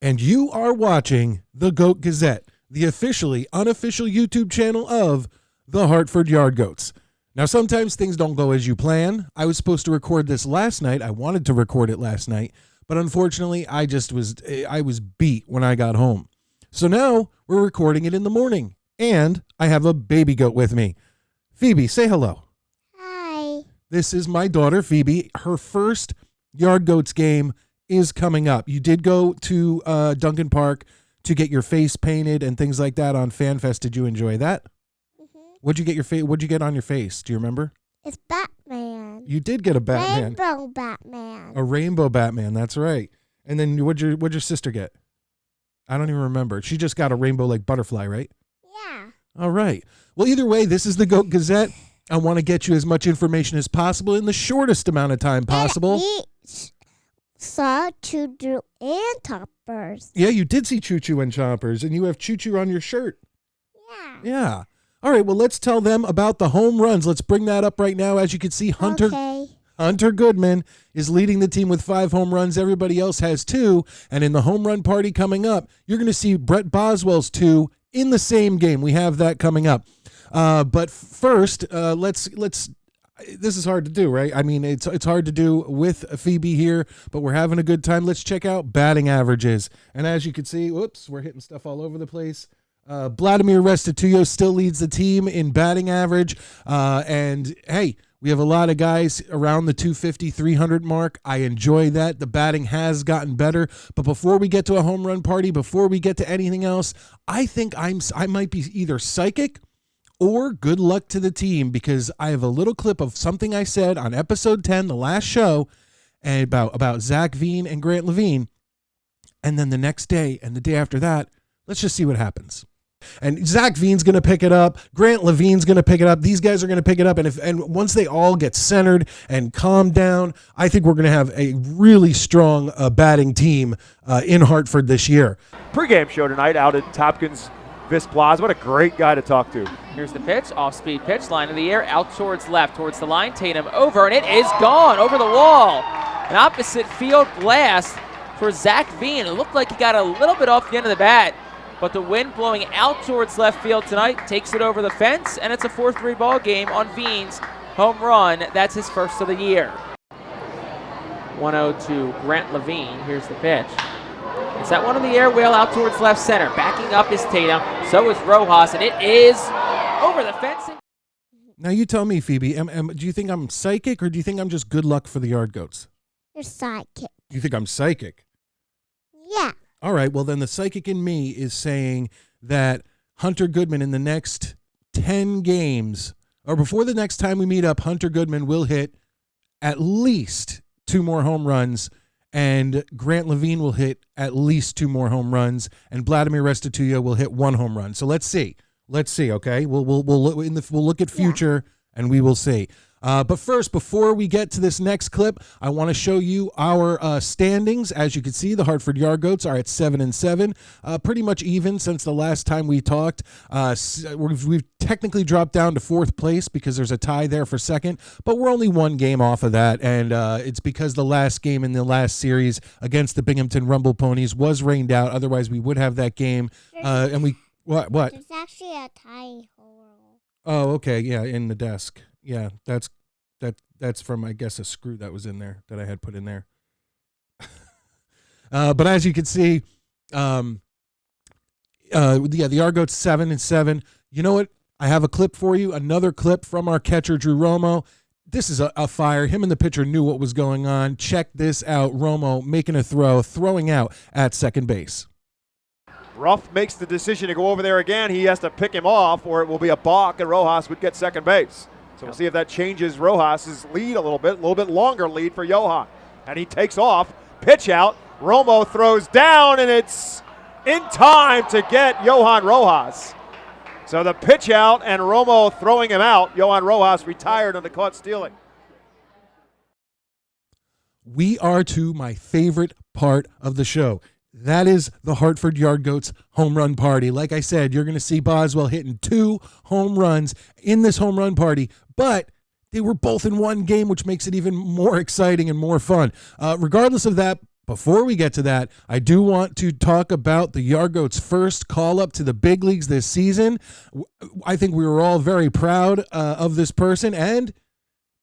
and you are watching the Goat Gazette, the officially unofficial YouTube channel of the Hartford Yard Goats. Now, sometimes things don't go as you plan. I was supposed to record this last night. I wanted to record it last night, but unfortunately, I was beat when I got home. So now we're recording it in the morning, and I have a baby goat with me. Phoebe, say hello. Hi. This is my daughter, Phoebe. Her first Yard Goats game is coming up. You did go to Duncan Park to get your face painted and things like that on FanFest. Did you enjoy that? Mm-hmm. What'd you get on your face? Do you remember? It's Batman. You did get a Batman. Rainbow Batman. A rainbow Batman. That's right. And then what'd your sister get? I don't even remember. She just got a rainbow like butterfly, right? Yeah. All right. Well, either way, this is the Goat Gazette. I want to get you as much information as possible in the shortest amount of time possible. Saw Choo Choo and Toppers. Yeah, you did see Choo Choo and Choppers, and you have Choo Choo on your shirt. Yeah. Yeah. All right, well, let's tell them about the home runs. Let's bring that up right now. As you can see, Hunter Goodman is leading the team with 5 home runs. Everybody else has 2. And in the home run party coming up, you're going to see Brett Boswell's 2 in the same game. We have that coming up. But first, let's. This is hard to do, right? I mean, it's hard to do with Phoebe here, but we're having a good time. Let's check out batting averages. And as you can see, whoops, we're hitting stuff all over the place. Vladimir Restituyo still leads the team in batting average. And hey, we have a lot of guys around the 250, 300 mark. I enjoy that. The batting has gotten better. But before we get to a home run party, before we get to anything else, I think I might be either psychic or good luck to the team, because I have a little clip of something I said on episode 10, the last show, and about Zach Veen and Grant Levine. And then the next day and the day after that, let's just see what happens. And Zach Veen's going to pick it up. Grant Levine's going to pick it up. These guys are going to pick it up. And once they all get centered and calm down, I think we're going to have a really strong batting team in Hartford this year. Pre-game show tonight out at Tompkins Vis Plaza. What a great guy to talk to. Here's the pitch, off-speed pitch, line of the air, out towards left, towards the line. Tatum over, and it is gone over the wall. An opposite field blast for Zach Veen. It looked like he got a little bit off the end of the bat, but the wind blowing out towards left field tonight takes it over the fence, and it's a 4-3 ball game on Veen's home run. That's his first of the year. 1-0 to Grant Levine. Here's the pitch. It's that one in the air, wheel out towards left center. Backing up is Tatum. So is Rojas, and it is over the fence. Now you tell me, Phoebe, do you think I'm psychic, or do you think I'm just good luck for the Yard Goats? You're psychic. You think I'm psychic? Yeah. All right, well then the psychic in me is saying that Hunter Goodman in the next 10 games, or before the next time we meet up, Hunter Goodman will hit at least 2 more home runs, and Grant Levine will hit at least 2 more home runs, and Vladimir Restituyo will hit 1 home run. So let's see. Okay, we'll look at future, and we will see. But first, before we get to this next clip, I want to show you our standings. As you can see, the Hartford Yard Goats are at 7-7, pretty much even since the last time we talked. We've technically dropped down to 4th place because there's a tie there for 2nd, but we're only 1 game off of that, and it's because the last game in the last series against the Binghamton Rumble Ponies was rained out. Otherwise, we would have that game, and we what? There's actually a tie hole. Oh, okay, yeah, in the desk. Yeah, that's from, I guess, a screw that was in there that I had put in there. But as you can see, the Yard Goats 7-7. You know what? I have a clip for you. Another clip from our catcher, Drew Romo. This is a fire. Him and the pitcher knew what was going on. Check this out. Romo making a throw, throwing out at second base. Ruff makes the decision to go over there again. He has to pick him off, or it will be a balk, and Rojas would get second base. So we'll see if that changes Rojas' lead a little bit longer lead for Johan. And he takes off, pitch out. Romo throws down, and it's in time to get Johan Rojas. So the pitch out and Romo throwing him out. Johan Rojas retired on the caught stealing. We are to my favorite part of the show. That is the Hartford Yard Goats home run party. Like I said, you're going to see Boswell hitting 2 home runs in this home run party, but they were both in one game, which makes it even more exciting and more fun. Regardless of that, before we get to that, I do want to talk about the Yargoats' first call-up to the big leagues this season. I think we were all very proud of this person, and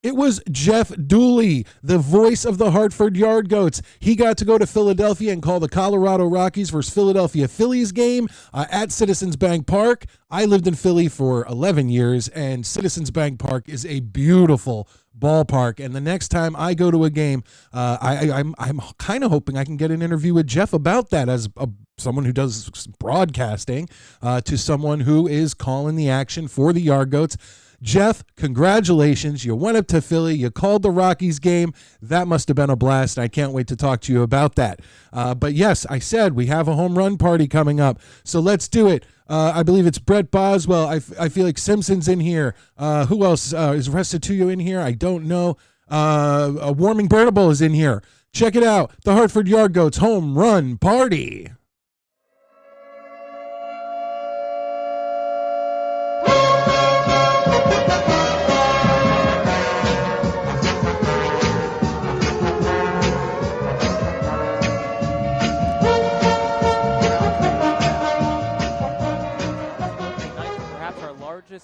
it was Jeff Dooley, the voice of the Hartford Yardgoats. He got to go to Philadelphia and call the Colorado Rockies versus Philadelphia Phillies game at Citizens Bank Park. I lived in Philly for 11 years, and Citizens Bank Park is a beautiful ballpark. And the next time I go to a game, I'm kind of hoping I can get an interview with Jeff about that as someone who does broadcasting to someone who is calling the action for the Yardgoats. Jeff, congratulations. You went up to Philly. You called the Rockies game. That must have been a blast. I can't wait to talk to you about that. But yes, I said we have a home run party coming up. So let's do it. I believe it's Brett Boswell. I feel like Simpson's in here. Who else? Is Restituyo in here? I don't know. Warming Burnable is in here. Check it out. The Hartford Yardgoats home run party.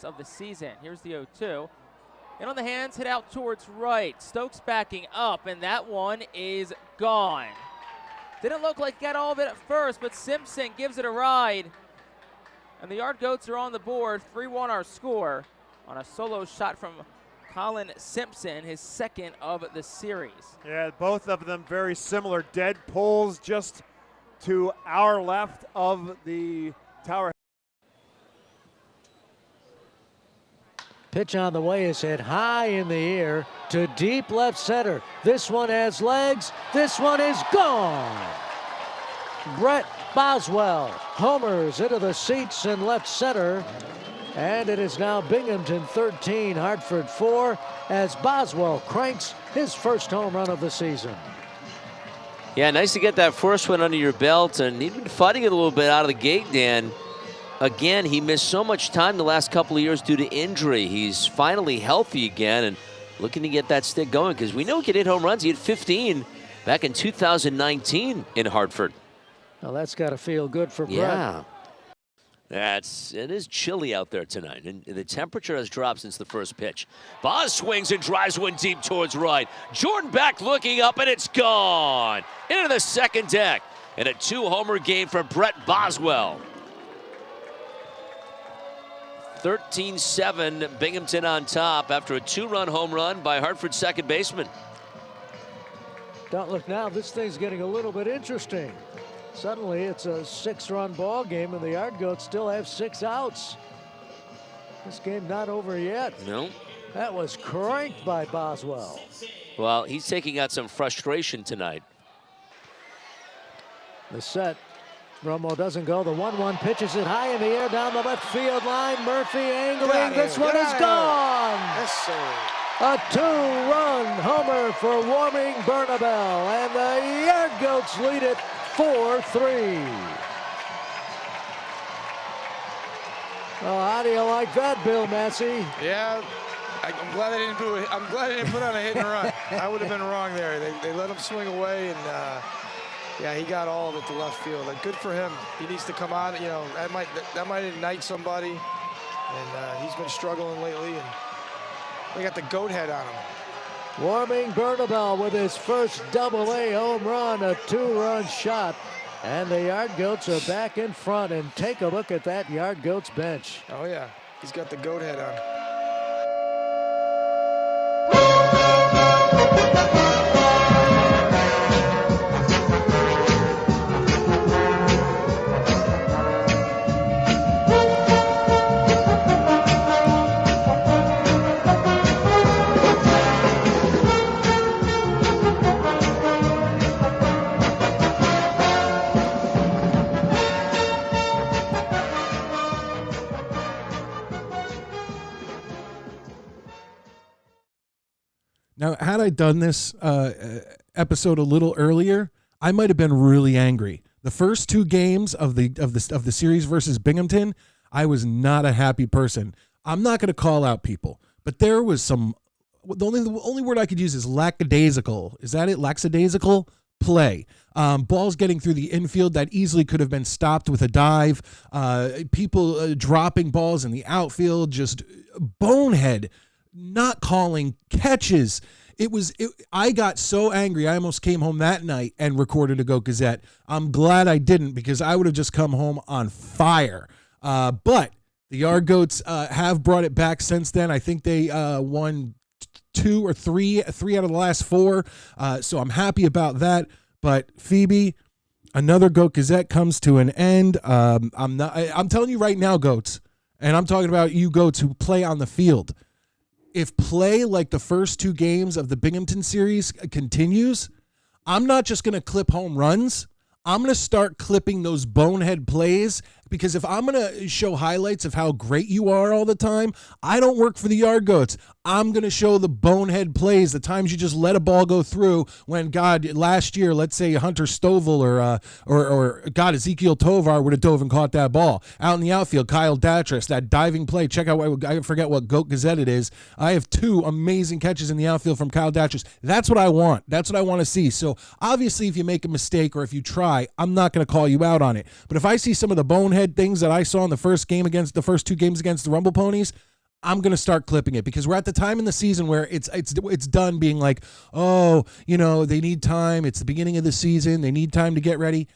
Of the season. Here's the 0-2. And on the hands, hit out towards right. Stokes backing up, and that one is gone. Didn't look like he got all of it at first, but Simpson gives it a ride. And the Yardgoats are on the board. 3-1 our score on a solo shot from Colin Simpson, his second of the series. Yeah, both of them very similar. Dead pulls just to our left of the tower. Pitch on the way is hit high in the air to deep left center. This one has legs. This one is gone. Brett Boswell homers into the seats in left center. And it is now Binghamton 13, Hartford 4, as Boswell cranks his first home run of the season. Yeah, nice to get that first one under your belt. And he'd been fighting it a little bit out of the gate, Dan. Again, he missed so much time the last couple of years due to injury. He's finally healthy again and looking to get that stick going because we know he can hit home runs. He had 15 back in 2019 in Hartford. Well, that's got to feel good for Brett. Yeah. It is chilly out there tonight, and the temperature has dropped since the first pitch. Boz swings and drives one deep towards right. Jordan back looking up, and it's gone into the second deck. And a 2-homer game for Brett Boswell. 13-7, Binghamton on top after a 2-run home run by Hartford's second baseman. Don't look now, this thing's getting a little bit interesting. Suddenly it's a 6-run ball game and the Yardgoats still have 6 outs. This game not over yet. No. That was cranked by Boswell. Well, he's taking out some frustration tonight. The set. Romo doesn't go. The 1-1 pitches it high in the air down the left field line. Murphy angling. This one is gone. Yes, sir. A 2-run homer for Warming Burnable, and the Yardgoats lead it 4-3. Oh, how do you like that, Bill Massey? Yeah, I'm glad I didn't do it. I'm glad I didn't put on a hit and run. I would have been wrong there. They let him swing away, and yeah, he got all of it to left field. Like, good for him. He needs to come out. You know, that might ignite somebody, and he's been struggling lately, and they got the goat head on him. Warming Burnable with his first Double-A home run, a 2-run shot. And the Yardgoats are back in front, and take a look at that Yardgoats bench. Oh, yeah. He's got the goat head on. Now, had I done this episode a little earlier, I might have been really angry. The first 2 games of the series versus Binghamton, I was not a happy person. I'm not going to call out people, but there was some. The only word I could use is lackadaisical. Is that it? Lackadaisical play. Balls getting through the infield that easily could have been stopped with a dive. People dropping balls in the outfield, just bonehead, not calling catches. I got so angry. I almost came home that night and recorded a Goat Gazette. I'm glad I didn't, because I would have just come home on fire. But the Yard Goats have brought it back since then. I think they won 2 or 3 out of the last 4. So I'm happy about that. But Phoebe, another Goat Gazette comes to an end. I'm telling you right now, Goats, and I'm talking about you Goats who play on the field. If play like the first 2 games of the Binghamton series continues, I'm not just going to clip home runs. I'm going to start clipping those bonehead plays, because if I'm going to show highlights of how great you are all the time, I don't work for the Yard Goats. I'm going to show the bonehead plays, the times you just let a ball go through when, God, last year, let's say Hunter Stovall or God, Ezekiel Tovar would have dove and caught that ball. Out in the outfield, Kyle Datras, that diving play. Check out, I forget what Goat Gazette it is. I have 2 amazing catches in the outfield from Kyle Datras. That's what I want. That's what I want to see. So obviously, if you make a mistake or if you try, I'm not going to call you out on it. But if I see some of the bonehead things that I saw in the first 2 games against the Rumble Ponies, I'm going to start clipping it, because we're at the time in the season where it's done being like, oh, they need time. It's the beginning of the season. They need time to get ready.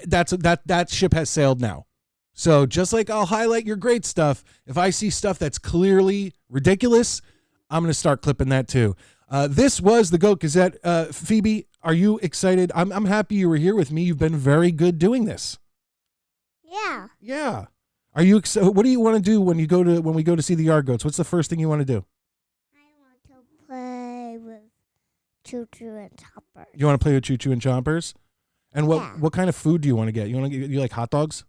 That ship has sailed now. So just like I'll highlight your great stuff, if I see stuff that's clearly ridiculous, I'm going to start clipping that too. This was the Goat Gazette. Phoebe, are you excited? I'm happy you were here with me. You've been very good doing this. Yeah. Yeah. Are you? What do you want to do when we go to see the Yard Goats? What's the first thing you want to do? I want to play with Choo Choo and Choppers. You want to play with Choo Choo and Chompers? And Yeah. what kind of food do you want to get? You like hot dogs?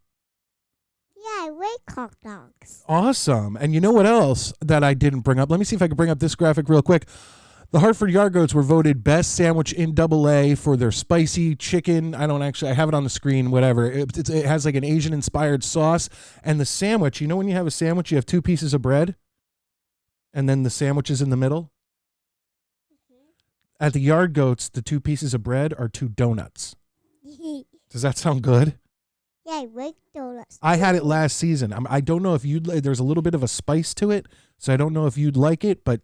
Yeah, I like hot dogs. Awesome. And you know what else that I didn't bring up? Let me see if I can bring up this graphic real quick. The Hartford Yard Goats were voted best sandwich in AA for their spicy chicken. I have it on the screen, whatever. It has like an Asian inspired sauce. And the sandwich, when you have a sandwich, you have 2 pieces of bread and then the sandwich is in the middle. At the Yard Goats, the 2 pieces of bread are 2 donuts. Does that sound good? Yeah, I like donuts. I had it last season. I don't know if there's a little bit of a spice to it, so I don't know if you'd like it, but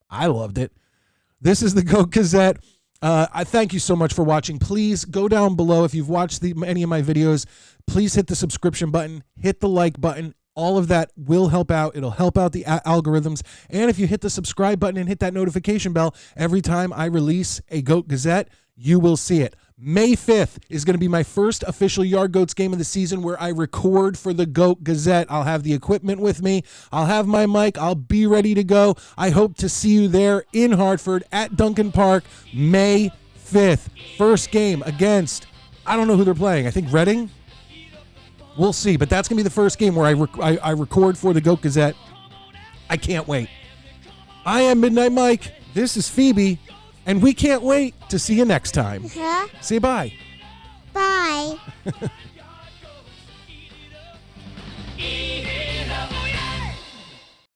I loved it. This is the Goat Gazette. I thank you so much for watching. Please go down below. If you've watched any of my videos, please hit the subscription button, hit the like button. All of that will help out. It'll help out the algorithms. And if you hit the subscribe button and hit that notification bell, every time I release a Goat Gazette, you will see it. May 5th is going to be my first official Yard Goats game of the season where I record for the Goat Gazette. I'll have the equipment with me. I'll have my mic. I'll be ready to go. I hope to see you there in Hartford at Duncan Park, May 5th. First game against, I don't know who they're playing. I think Reading? We'll see. But that's going to be the first game where I record for the Goat Gazette. I can't wait. I am Midnight Mike. This is Phoebe. And we can't wait to see you next time. Huh? Say bye. Bye.